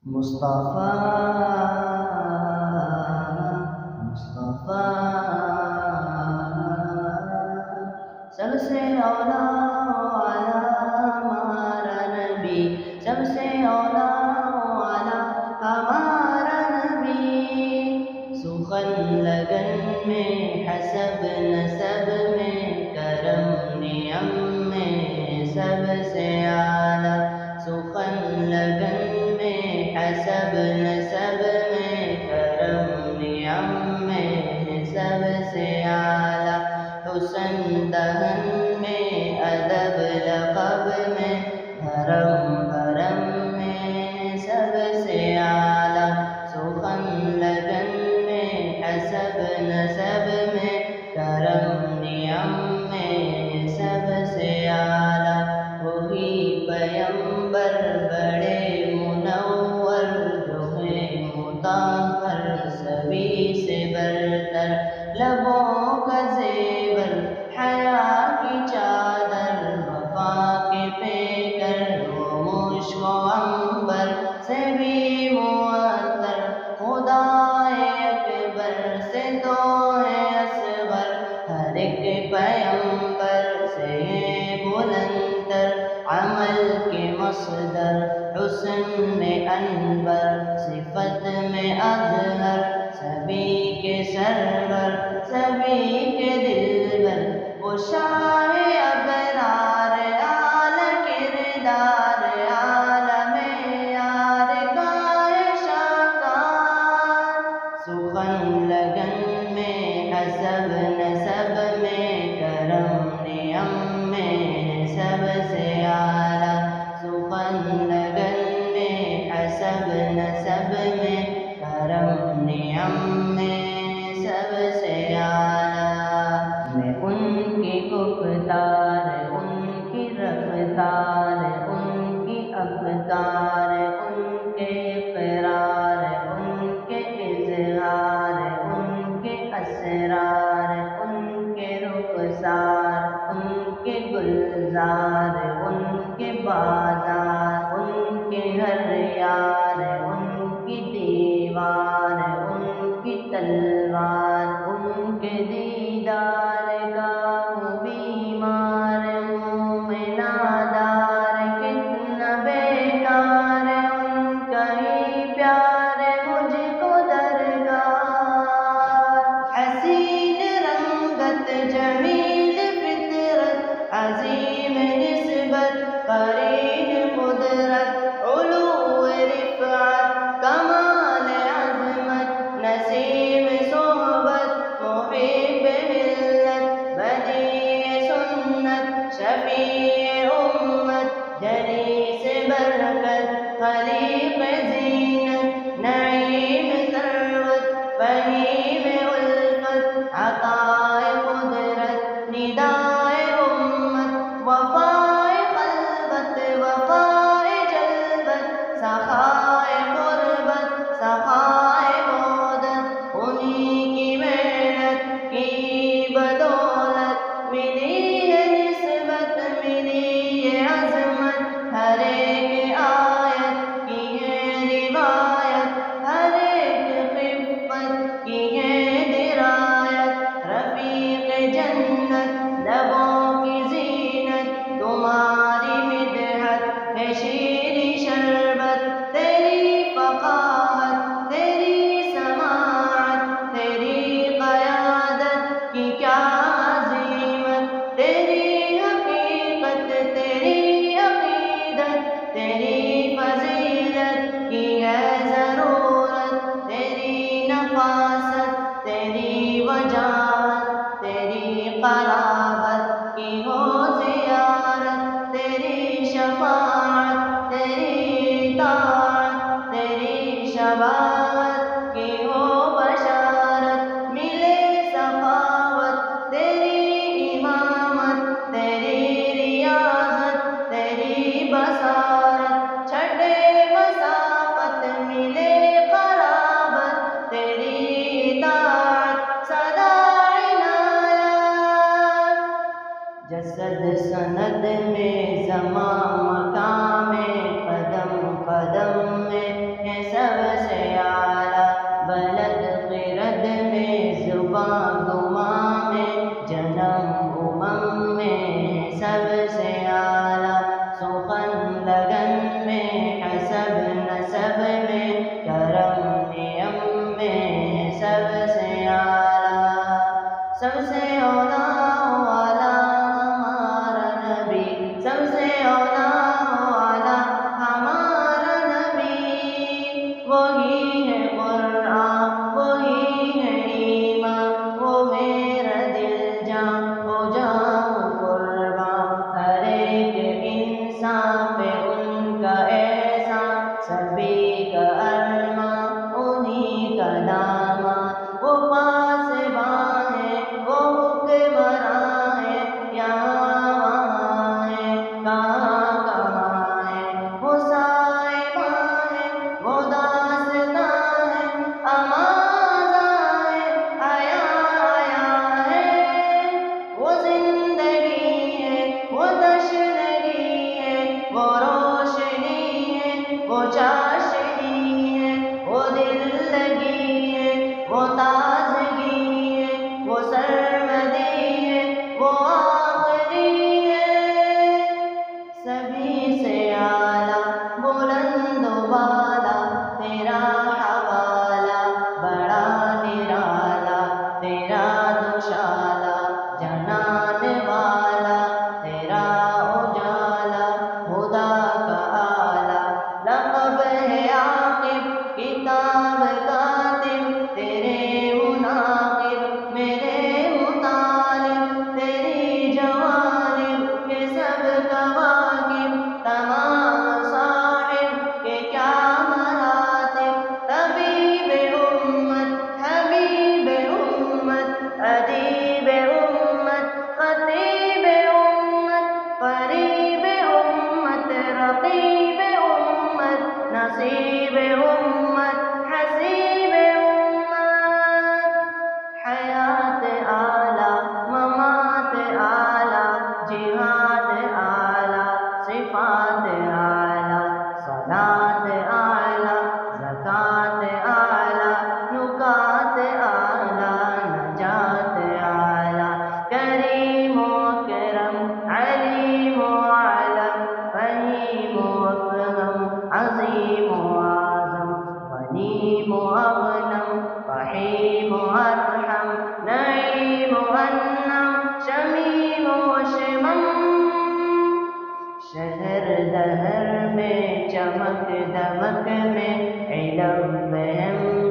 مصطفیٰ مصطفیٰ سب سے اولا والا ہمارا نبی، سب سے اولا والا ہمارا نبی، سخن لگن میں حسب نسب میں کرم نعم میں سب سے اعلیٰ، سخن لگن حسب نسب میں کرم نعم میں سب سے اعلیٰ، حسن دہن میں ادب لقب میں دھرم بھرم میں سب سے اعلیٰ، سخن لگن میں حسب نسب میں کرم نعم میں سب سے اعلیٰ، وہی پیمبر بڑے سبھی سے برتر، لبوں کا زیور حیا کی چادر، وفا کے پیکر وہ مشک و عنبر سے بھی معطر، خدائے اکبر سے تو ہے اصغر، ہر ایک پیمبر سے یہ بلندر، عمل کے مصدر حسن میں انور، صفت میں اظہر، سبھی کے سرور سبھی کے دلبر، وہ شاہ ابرار اعلی کردار، عالم یار کا شاہکار، سخن لگن میں حسب نسب میں کرم نعم میں سب سے اعلیٰ، سخن لگن میں حسب نسب میں کرم نعم میں سب سے اعلیٰ، میں ان کی گفتار، ان کی رفتار، ان کی افکار، ان کے اقرار، ان کے اظہار، ان کے اسرار، ان کے رخسار، ان کے گلزار، ان کے بازار، ان کے ہر یار، ان کی دیوار، ان کی تلوار، ان کے دیدار کا ہوں بیمار، ہوں میں نادار، کتنا بیکار ان کا ہی پیار مجھ کو درکار، حسین رنگت جمیل فطرت، عظیم نسبت قریب قدرت، علو نبی کا ارماں انہی کا داماں، وہ پاسباں ہے وہ حکمراں ہے، یہاں وہاں ہے کہاں کہاں ہے، وہ صاحباں ہے وہ داستاں ہے، امازاں ہے آیا آیا ہے، وہ زندگی ہے وہ تشنگی ہے، وہ روشنی ہے وہ چاشنی ہے، وہ دل لگی ہے وہ تازگی ہے، وہ سرمدی ہے وہ آخری ہے، سبھی سے اعلیٰ بلند و بالا تیرا حوالہ، بڑا نرالا تیرا دوشالا، جنان والا تیرا اجالا، خدا کا آلہ لقب ہے عاقب، کتاب کاتب تیرے مناقب، میرے مطالب تیری جوانب کے سب کواکب، تمام صاحب کے کیا مراتب، طبیب امت حبیب امت ادیب امت خطیب امت قریب امت رقیب امت نصیب امت حسیب امت، حیات اعلیٰ ممات اعلیٰ جہاد اعلیٰ صفات اعلیٰ صلاۃ اعلیٰ زکوٰۃ اعلیٰ نکات اعلیٰ نجات اعلیٰ، کریم و اکرم علیم و اعلم فہیم و افہم عظیم و اعظم، غنیم و اغنم رحیم و ارحم، نعیم و انعم شمیم و اشمم، شہر دہر میں چمک دمک میں علم فہم